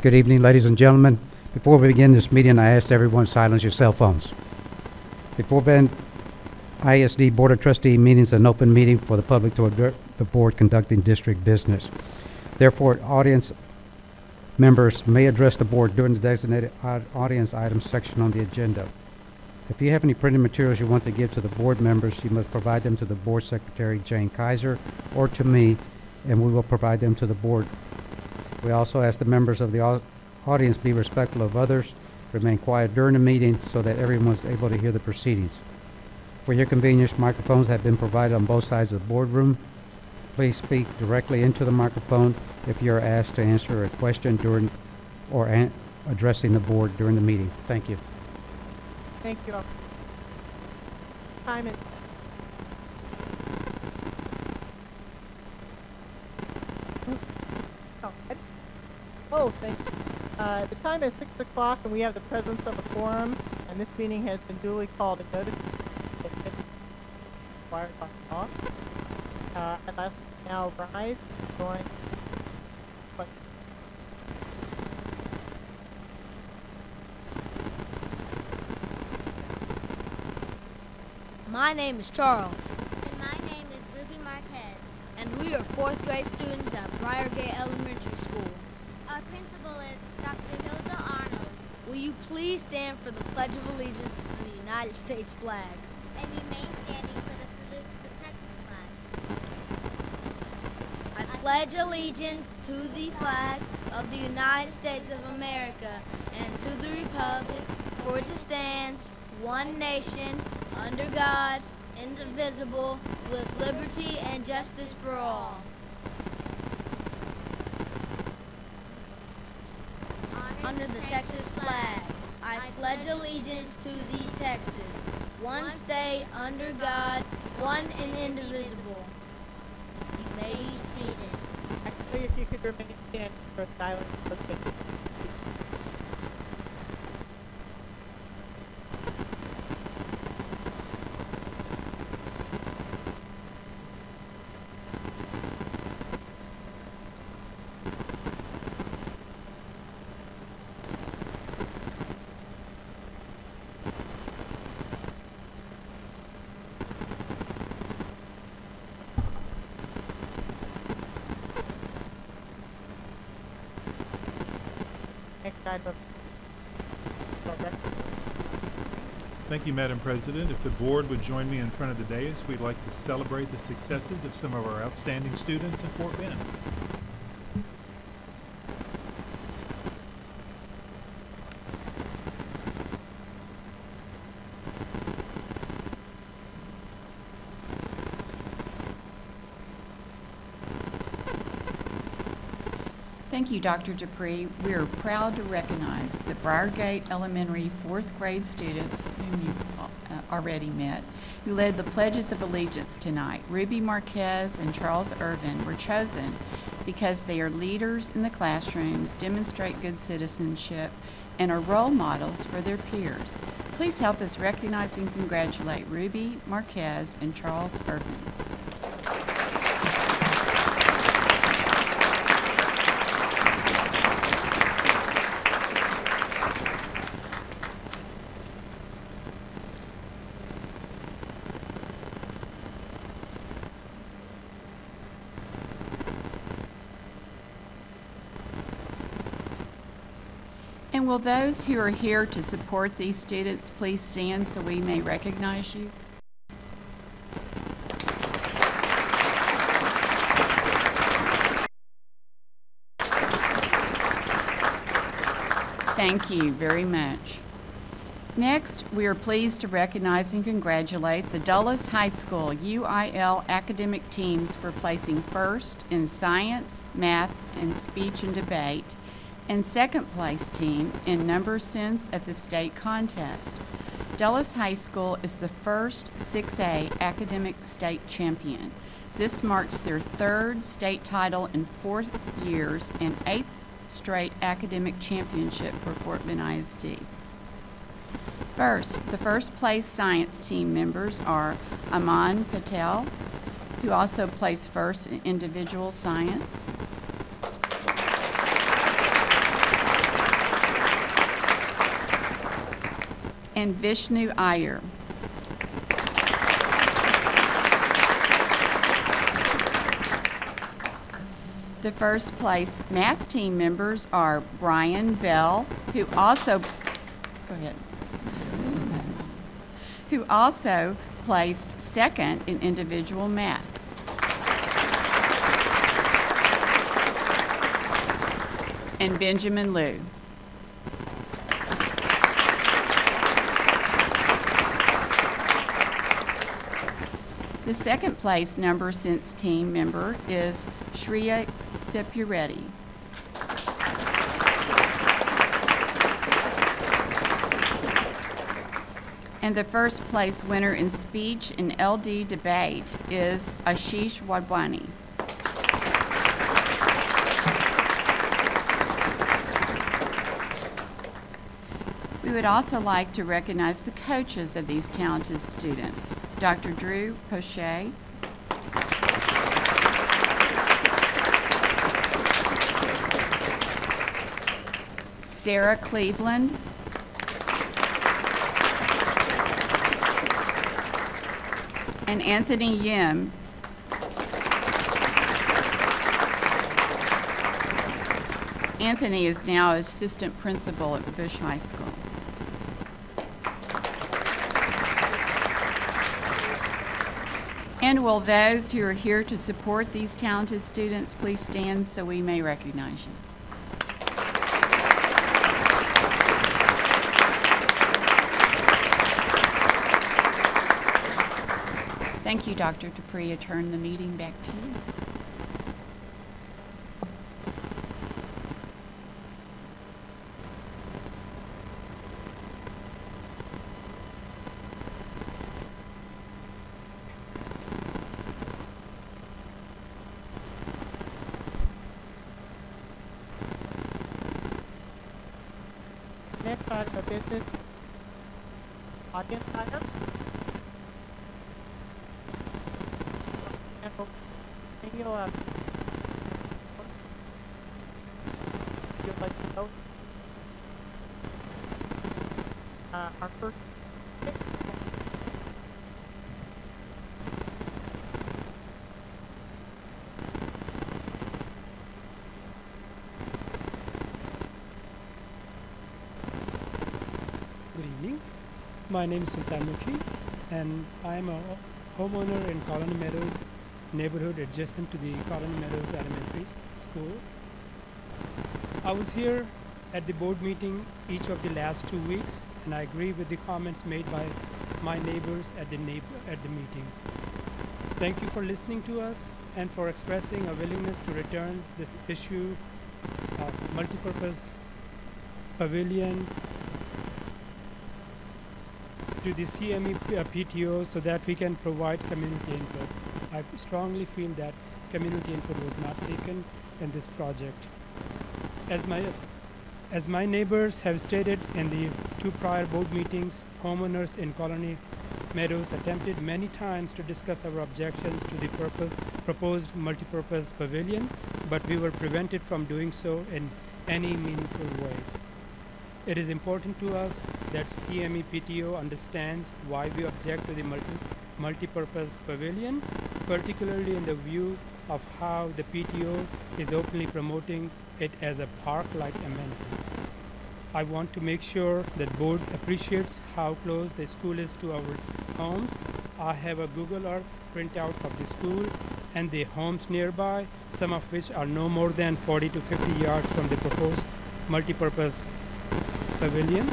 Good evening, ladies and gentlemen. Before we begin this meeting, I ask everyone to silence your cell phones. Before FBISD Board of Trustee meetings, an open meeting for the public to address the board conducting district business. Therefore, audience members may address the board during the designated audience items section on the agenda. If you have any printed materials you want to give to the board members, you must provide them to the board secretary, Jane Kaiser, or to me, and we will provide them to the board. We also ask the members of the audience be respectful of others, remain quiet during the meeting so that everyone is able to hear the proceedings. For your convenience, microphones have been provided on both sides of the boardroom. Please speak directly into the microphone if you are asked to answer a question during or addressing the board during the meeting. Thank you. Thank you all. Time is thank you. The time is 6 o'clock and we have the presence of a quorum, and this meeting has been duly called and noticed required by law. I'd like to now rise and join. My name is Charles. And my name is Ruby Marquez. And we are 4th grade students at Briargate Elementary School. Our principal is Dr. Hilda Arnold. Will you please stand for the Pledge of Allegiance to the United States flag? And remain standing for the salute to the Texas flag. I pledge allegiance to the flag of the United States of America and to the republic for which it stands, one nation, under God, indivisible, with liberty and justice for all. Under the Texas flag, I pledge allegiance to the Texas, one state under God, one and indivisible. You may be seated. Actually, if you could remain standing for silence. Thank you, Madam President. If the board would join me in front of the dais, we'd like to celebrate the successes of some of our outstanding students in Fort Bend. Thank you, Dr. Dupree. We are proud to recognize the Briargate Elementary 4th grade students whom you've already met, who led the Pledges of Allegiance tonight. Ruby Marquez and Charles Irvin were chosen because they are leaders in the classroom, demonstrate good citizenship, and are role models for their peers. Please help us recognize and congratulate Ruby Marquez and Charles Irvin. And will those who are here to support these students please stand so we may recognize you? Thank you very much. Next, we are pleased to recognize and congratulate the Dulles High School UIL academic teams for placing first in science, math, and speech and debate, and second place team in number sense at the state contest. Dulles High School is the first 6A academic state champion. This marks their 3rd state title in 4 years and 8th straight academic championship for Fort Bend ISD. First, the first place science team members are Aman Patel, who also placed first in individual science. and Vishnu Iyer. The first place math team members are Brian Bell, who also placed second in individual math. And Benjamin Liu. The second place number sense team member is Shreya Thipureddy. And the first place winner in speech and LD debate is Ashish Wadwani. We would also like to recognize the coaches of these talented students. Dr. Drew Poche, Sarah Cleveland, and Anthony Yim. Anthony is now assistant principal at Bush High School. And will those who are here to support these talented students please stand so we may recognize you. Thank you, Dr. Dupree. I turn the meeting back to you. Next item of business, audience item. And can you you'd like to know? Our first Good evening. My name is Sultan Mukhi, and I am a homeowner in Colony Meadows neighborhood adjacent to the Colony Meadows Elementary School. I was here at the board meeting each of the last 2 weeks, and I agree with the comments made by my neighbors at the meetings. Thank you for listening to us and for expressing a willingness to return this issue of multipurpose pavilion to the CME PTO so that we can provide community input. I strongly feel that community input was not taken in this project. As my neighbors have stated in the 2 prior board meetings, homeowners in Colony Meadows attempted many times to discuss our objections to the proposed multipurpose pavilion, but we were prevented from doing so in any meaningful way. It is important to us that CME PTO understands why we object to the multipurpose pavilion, particularly in the view of how the PTO is openly promoting it as a park-like amenity. I want to make sure that board appreciates how close the school is to our homes. I have a Google Earth printout of the school and the homes nearby, some of which are no more than 40 to 50 yards from the proposed multipurpose pavilion.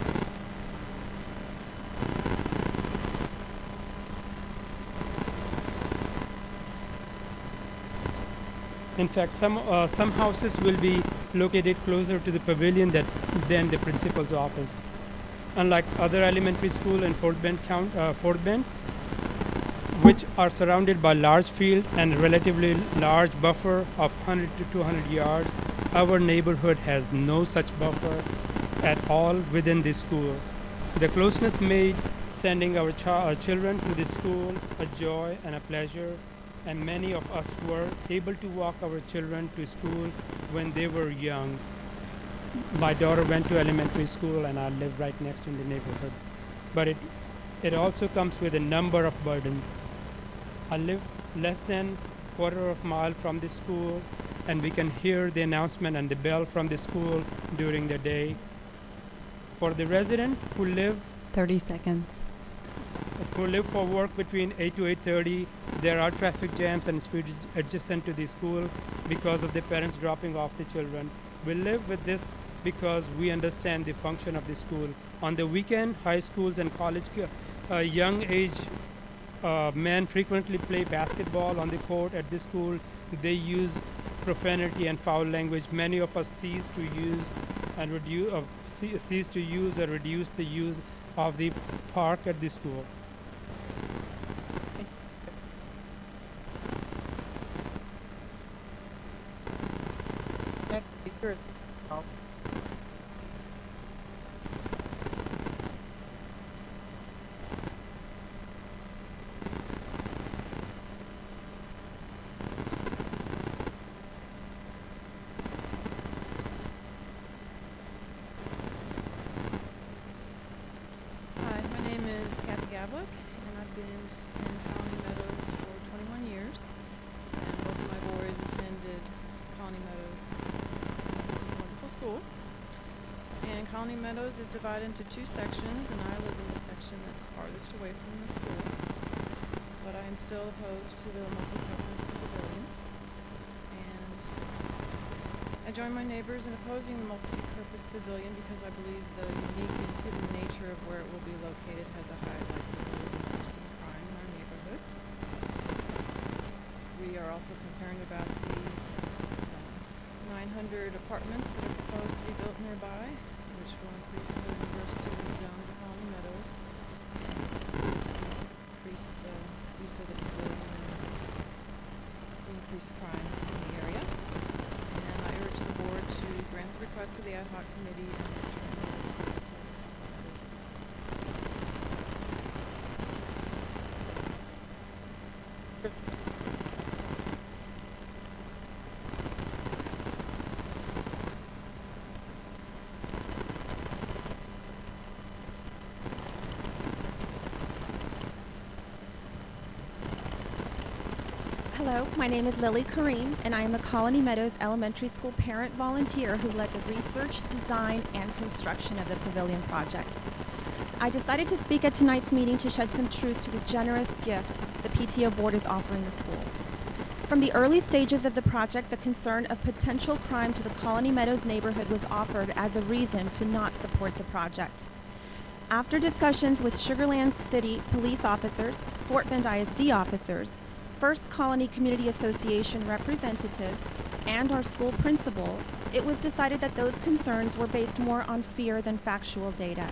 In fact, some houses will be located closer to the pavilion than the principal's office. Unlike other elementary school in Fort Bend, which are surrounded by large field and relatively large buffer of 100 to 200 yards, our neighborhood has no such buffer at all within the school. The closeness made sending our children to the school a joy and a pleasure, and many of us were able to walk our children to school when they were young. My daughter went to elementary school and I live right next in the neighborhood. but it also comes with a number of burdens. I live less than quarter of a mile from the school, and we can hear the announcement and the bell from the school during the day. For the resident who live 30 seconds. who live for work between 8 to 8:30, there are traffic jams and streets adjacent to the school because of the parents dropping off the children. We live with this because we understand the function of the school. On the weekend, high schools and college young age men frequently play basketball on the court at the school. They use profanity and foul language. Many of us cease to use or reduce the use of the park at the school. Next speaker is Hi, my name is Kathy Gablik, and I've been in Colony Meadows for 21 years. And both of my boys attended Colony Meadows. It's a wonderful school. And Colony Meadows is divided into two sections, and I live in the section that's farthest away from the school. But I am still opposed to the multi-purpose pavilion. And I join my neighbors in opposing the multi-purpose pavilion because I believe the unique and hidden nature of where it will be located has a high likelihood of increasing crime in our neighborhood. We are also concerned about the 900 apartments that are proposed to be built nearby, which will increase the number of students zoned to Colony Meadows, increase the use of the pavilion, and increase crime in the area. And I urge the board to grant the request of the ad hoc committee and return the request to Hello, my name is Lily Kareem, and I am a Colony Meadows Elementary School parent volunteer who led the research, design, and construction of the pavilion project. I decided to speak at tonight's meeting to shed some truth to the generous gift the PTO board is offering the school. From the early stages of the project, the concern of potential crime to the Colony Meadows neighborhood was offered as a reason to not support the project. After discussions with Sugar Land City police officers, Fort Bend ISD officers, First Colony Community Association representatives, and our school principal, it was decided that those concerns were based more on fear than factual data.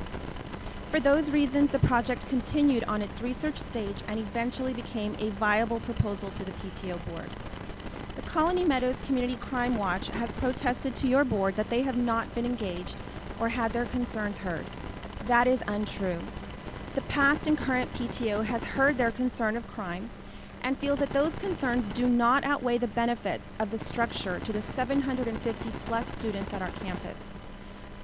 For those reasons, the project continued on its research stage and eventually became a viable proposal to the PTO board. The Colony Meadows Community Crime Watch has protested to your board that they have not been engaged or had their concerns heard. That is untrue. The past and current PTO has heard their concern of crime and feels that those concerns do not outweigh the benefits of the structure to the 750 plus students at our campus.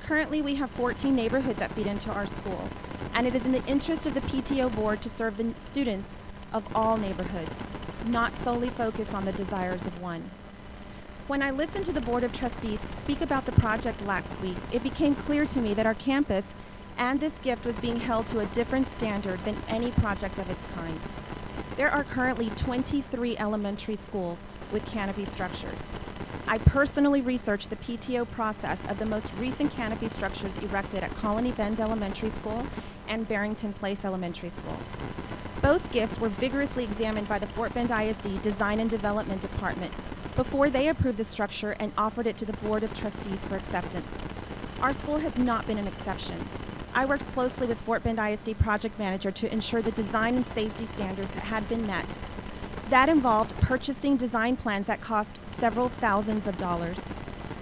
Currently, we have 14 neighborhoods that feed into our school, and it is in the interest of the PTO board to serve the students of all neighborhoods, not solely focus on the desires of one. When I listened to the Board of Trustees speak about the project last week, it became clear to me that our campus and this gift was being held to a different standard than any project of its kind. There are currently 23 elementary schools with canopy structures. I personally researched the PTO process of the most recent canopy structures erected at Colony Bend Elementary School and Barrington Place Elementary School. Both gifts were vigorously examined by the Fort Bend ISD Design and Development Department before they approved the structure and offered it to the Board of Trustees for acceptance. Our school has not been an exception. I worked closely with Fort Bend ISD project manager to ensure the design and safety standards had been met. That involved purchasing design plans that cost several thousands of dollars.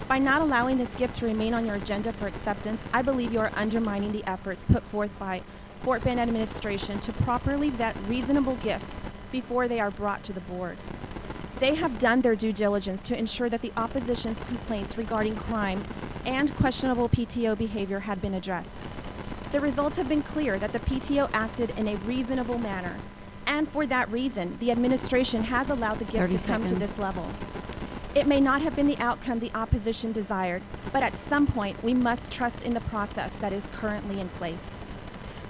By not allowing this gift to remain on your agenda for acceptance, I believe you are undermining the efforts put forth by Fort Bend administration to properly vet reasonable gifts before they are brought to the board. They have done their due diligence to ensure that the opposition's complaints regarding crime and questionable PTO behavior had been addressed. The results have been clear that the PTO acted in a reasonable manner, and for that reason, the administration has allowed the gift to come to this level. It may not have been the outcome the opposition desired, but at some point, we must trust in the process that is currently in place.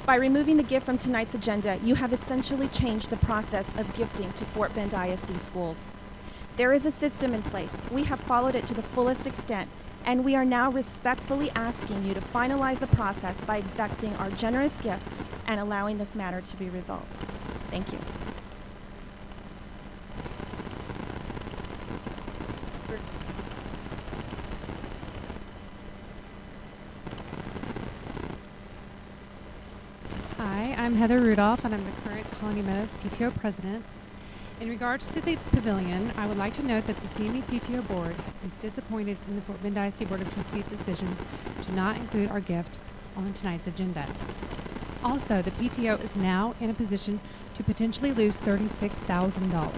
By removing the gift from tonight's agenda, you have essentially changed the process of gifting to Fort Bend ISD schools. There is a system in place. We have followed it to the fullest extent, and we are now respectfully asking you to finalize the process by accepting our generous gift and allowing this matter to be resolved. Thank you. Hi, I'm Heather Rudolph, and I'm the current Colony Meadows PTO president. In regards to the pavilion, I would like to note that the CME PTO board is disappointed in the Fort Bend ISD Board of Trustees' decision to not include our gift on tonight's agenda. Also, the PTO is now in a position to potentially lose $36,000.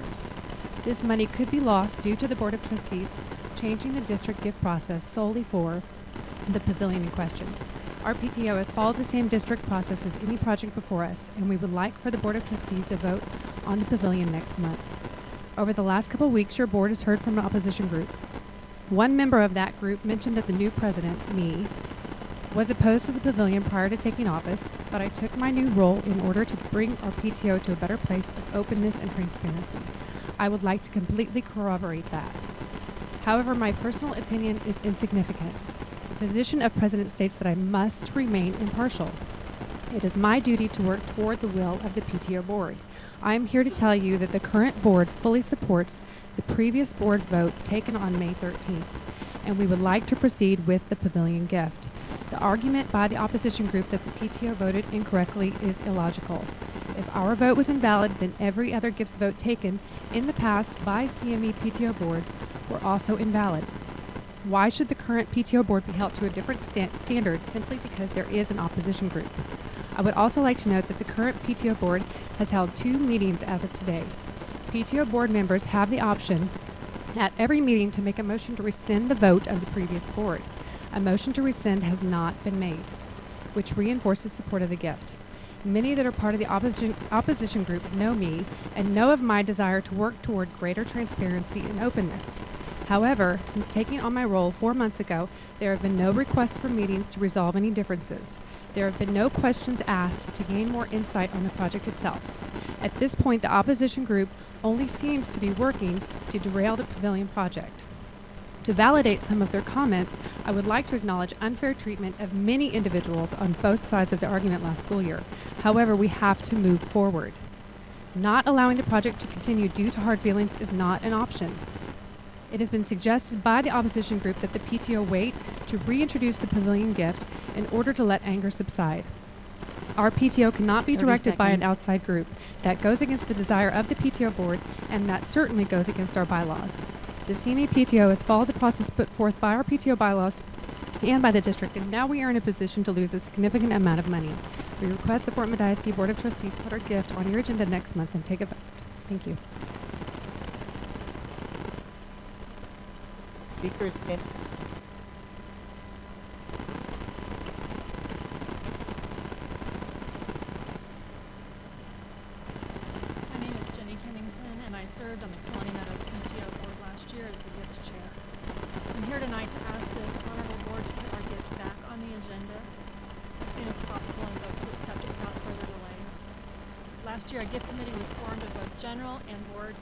This money could be lost due to the Board of Trustees changing the district gift process solely for the pavilion in question. Our PTO has followed the same district process as any project before us, and we would like for the Board of Trustees to vote on the pavilion next month. Over the last couple of weeks, your board has heard from an opposition group. One member of that group mentioned that the new president, me, was opposed to the pavilion prior to taking office, but I took my new role in order to bring our PTO to a better place of openness and transparency. I would like to completely corroborate that. However, my personal opinion is insignificant. The position of president states that I must remain impartial. It is my duty to work toward the will of the PTO board. I am here to tell you that the current board fully supports the previous board vote taken on May 13th, and we would like to proceed with the pavilion gift. The argument by the opposition group that the PTO voted incorrectly is illogical. If our vote was invalid, then every other gifts vote taken in the past by CME PTO boards were also invalid. Why should the current PTO board be held to a different standard simply because there is an opposition group? I would also like to note that the current PTO board has held 2 meetings as of today. PTO board members have the option at every meeting to make a motion to rescind the vote of the previous board. A motion to rescind has not been made, which reinforces support of the gift. Many that are part of the opposition group know me and know of my desire to work toward greater transparency and openness. However, since taking on my role 4 months ago, there have been no requests for meetings to resolve any differences. There have been no questions asked to gain more insight on the project itself. At this point, the opposition group only seems to be working to derail the pavilion project. To validate some of their comments, I would like to acknowledge unfair treatment of many individuals on both sides of the argument last school year. However, we have to move forward. Not allowing the project to continue due to hard feelings is not an option. It has been suggested by the opposition group that the PTO wait to reintroduce the pavilion gift in order to let anger subside. Our PTO cannot be directed by an outside group. That goes against the desire of the PTO board, and that certainly goes against our bylaws. The CME PTO has followed the process put forth by our PTO bylaws and by the district, and now we are in a position to lose a significant amount of money. We request the Fort Bend ISD Board of Trustees put our gift on your agenda next month and take a vote. Thank you. Speakers can. My name is Jenny Kennington, and I served on the Colony Meadows PTO board last year as the gifts chair. I'm here tonight to ask this honorable board to put our gift back on the agenda as soon as possible and vote to accept it without further delay. Last year, a gift committee was formed of both general and board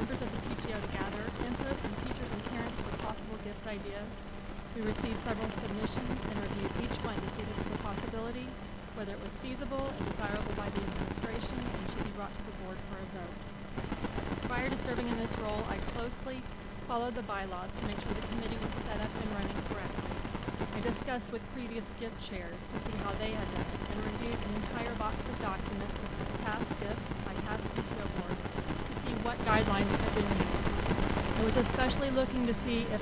members of the PTO to gather input from teachers and parents for possible gift ideas. We received several submissions and reviewed each one to see if it was a possibility, whether it was feasible and desirable by the administration, and should be brought to the board for a vote. Prior to serving in this role, I closely followed the bylaws to make sure the committee was set up and running correctly. I discussed with previous gift chairs to see how they had done it, and reviewed an entire box of documents of past gifts by past PTO boards to see what guidelines had been used. I was especially looking to see if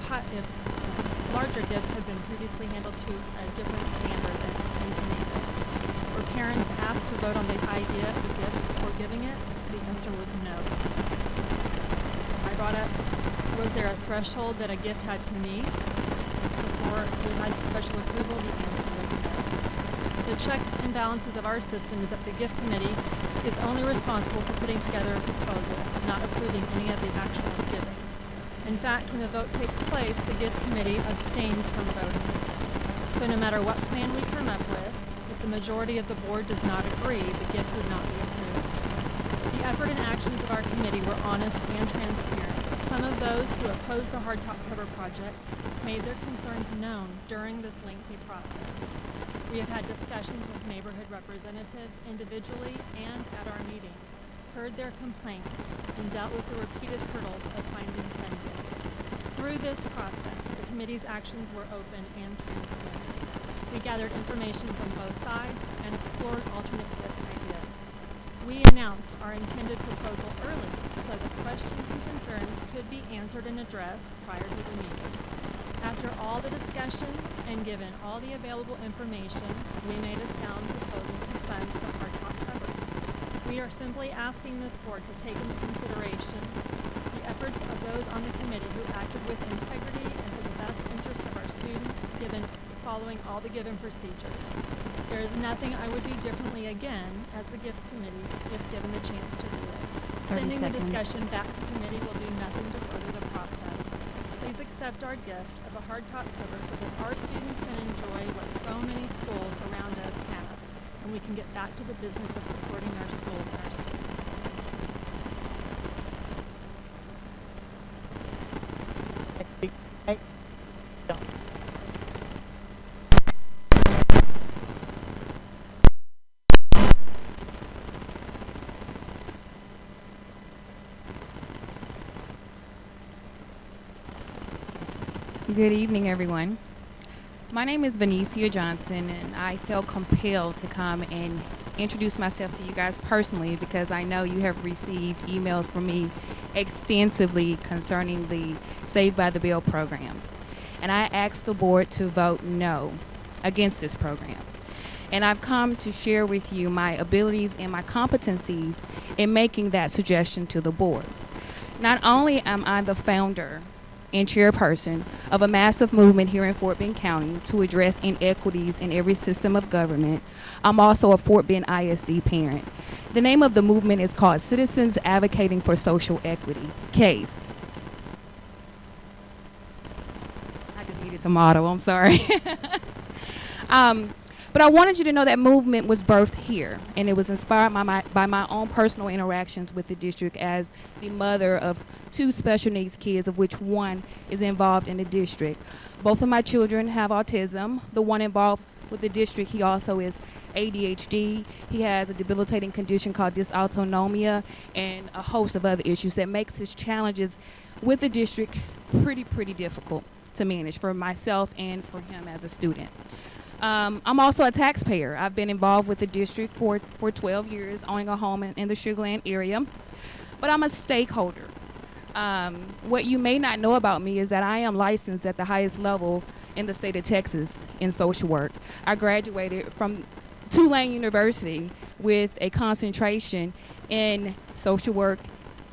larger gifts had been previously handled to a different standard than any gift. Were parents asked to vote on the idea of the gift before giving it? The answer was no. I brought up, was there a threshold that a gift had to meet before it had special approval? The answer was no. The checks and balances of our system is that the gift committee is only responsible for putting together a proposal, not approving any of the actual giving. In fact, when the vote takes place, the gift committee abstains from voting. So no matter what plan we come up with, if the majority of the board does not agree, the gift would not be approved. The effort and actions of our committee were honest and transparent. Some of those who opposed the hardtop cover project made their concerns known during this lengthy process. We have had discussions with neighborhood representatives individually and at our meetings, heard their complaints, and dealt with the repeated hurdles of finding funding. Through this process, the committee's actions were open and transparent. We gathered information from both sides and explored alternate gift ideas. We announced our intended proposal early so that questions and concerns could be answered and addressed prior to the meeting. After all the discussion and given all the available information, we made a sound proposal to fund the hardtop cover. We are simply asking this board to take into consideration the efforts of those on the committee who acted with integrity and for the best interest of our students, following all the given procedures. There is nothing I would do differently again as the gifts committee if given the chance to do it. Sending the discussion back to committee will do nothing to further the process. Please accept our gift of a hardtop cover so that our students can enjoy what so many schools around us have, and we can get back to the business of supporting our schools and our students. Good evening, everyone. My name is Vanicia Johnson, and I felt compelled to come and introduce myself to you guys personally because I know you have received emails from me extensively concerning the Saved by the Bell program. And I asked the board to vote no against this program. And I've come to share with you my abilities and my competencies in making that suggestion to the board. Not only am I the founder and chairperson of a massive movement here in Fort Bend County to address inequities in every system of government, I'm also a Fort Bend ISD parent. The name of the movement is called Citizens Advocating for Social Equity, CASE. I just needed some motto, I'm sorry. But I wanted you to know that movement was birthed here, and it was inspired by my own personal interactions with the district as the mother of 2 special needs kids, of which one is involved in the district. Both of my children have autism. The one involved with the district, he also is ADHD. He has a debilitating condition called dysautonomia and a host of other issues that makes his challenges with the district pretty difficult to manage for myself and for him as a student. I'm also a taxpayer. I've been involved with the district for 12 years, owning a home in the Sugar Land area, but I'm a stakeholder. What you may not know about me is that I am licensed at the highest level in the state of Texas in social work. I graduated from Tulane University with a concentration in social work,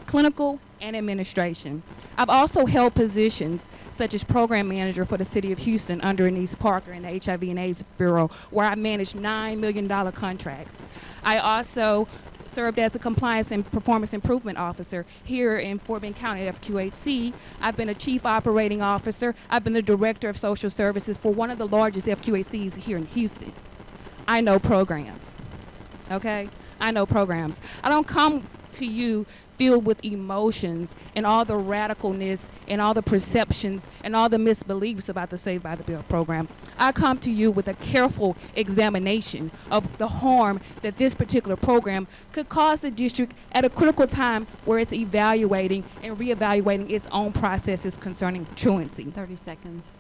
clinical, and administration. I've also held positions such as program manager for the city of Houston under Anise Parker in the HIV and AIDS Bureau, where I managed $9 million contracts. I also served as the compliance and performance improvement officer here in Fort Bend County at FQHC. I've been a chief operating officer. I've been the director of social services for one of the largest FQHCs here in Houston. I know programs, okay? I know programs. I don't come to you filled with emotions and all the radicalness and all the perceptions and all the misbeliefs about the Saved by the Bell program. I come to you with a careful examination of the harm that this particular program could cause the district at a critical time where it's evaluating and reevaluating its own processes concerning truancy. 30 seconds.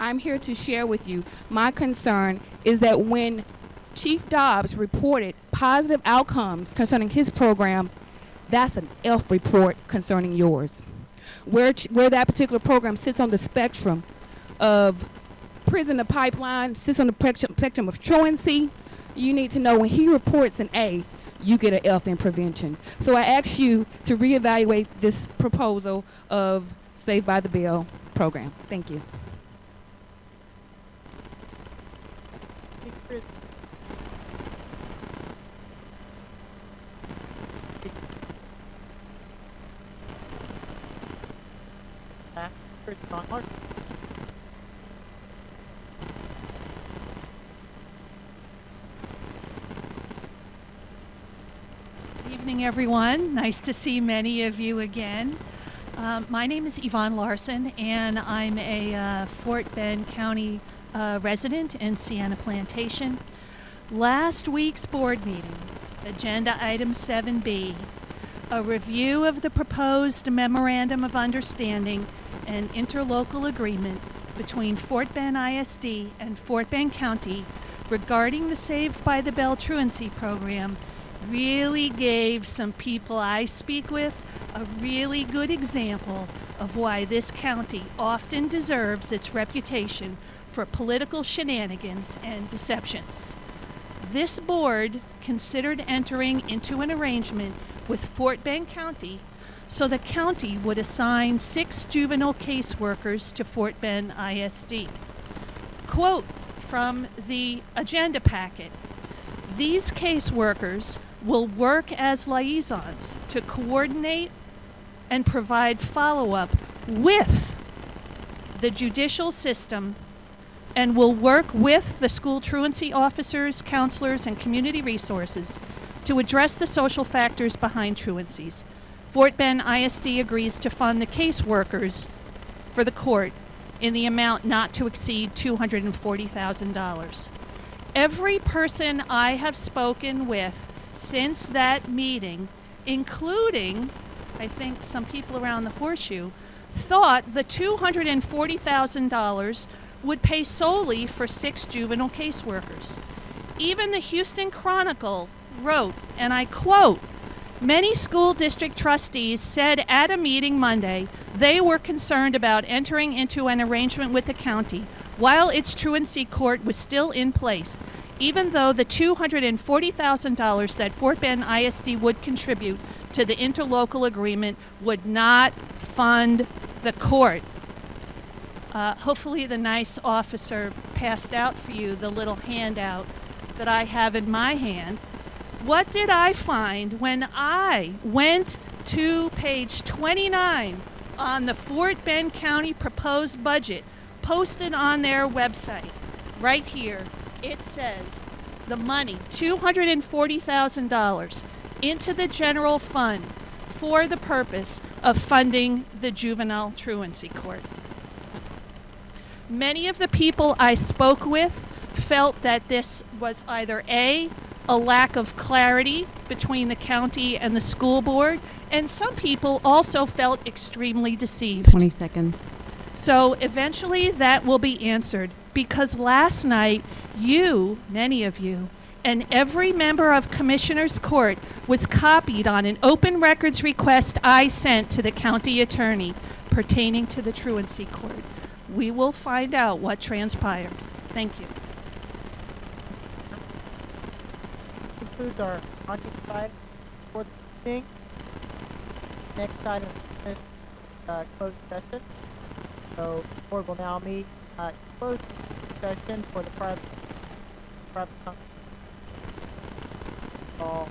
I'm here to share with you my concern is that when Chief Dobbs reported positive outcomes concerning his program, that's an F report concerning yours. Where that particular program sits on the spectrum of prison to pipeline, sits on the spectrum of truancy, you need to know when he reports an A, you get an F in prevention. So I ask you to reevaluate this proposal of Saved by the Bell program. Thank you. back to John Martin. Good evening, everyone. Nice to see many of you again. My name is Yvonne Larson, and I'm a Fort Bend County resident in Sienna Plantation. Last week's board meeting, Agenda Item 7B, a review of the proposed Memorandum of Understanding and interlocal agreement between Fort Bend ISD and Fort Bend County regarding the Saved by the Bell truancy program really gave some people I speak with a really good example of why this county often deserves its reputation for political shenanigans and deceptions. This board considered entering into an arrangement with Fort Bend County so the county would assign 6 juvenile caseworkers to Fort Bend ISD. Quote from the agenda packet, "These caseworkers will work as liaisons to coordinate and provide follow-up with the judicial system and will work with the school truancy officers, counselors, and community resources to address the social factors behind truancies. Fort Bend ISD agrees to fund the caseworkers for the court in the amount not to exceed $240,000. Every person I have spoken with since that meeting, including, I think, some people around the Horseshoe, thought the $240,000 would pay solely for 6 juvenile caseworkers. Even the Houston Chronicle wrote, and I quote, "Many school district trustees said at a meeting Monday they were concerned about entering into an arrangement with the county while its truancy court was still in place, even though the $240,000 that Fort Bend ISD would contribute to the interlocal agreement would not fund the court." Hopefully the nice officer passed out for you the little handout that I have in my hand. What did I find when I went to page 29 on the Fort Bend County proposed budget posted on their website? Right here, it says the money, $240,000, into the general fund for the purpose of funding the juvenile truancy court. Many of the people I spoke with felt that this was either a lack of clarity between the county and the school board, and some people also felt extremely deceived. 20 seconds. So eventually that will be answered, because last night you, many of you, and every member of Commissioner's Court was copied on an open records request I sent to the county attorney pertaining to the truancy court. We will find out what transpired. Thank you. Concludes our occupied for the meeting. Next item is closed session. So the board will now meet closed session for the private company. All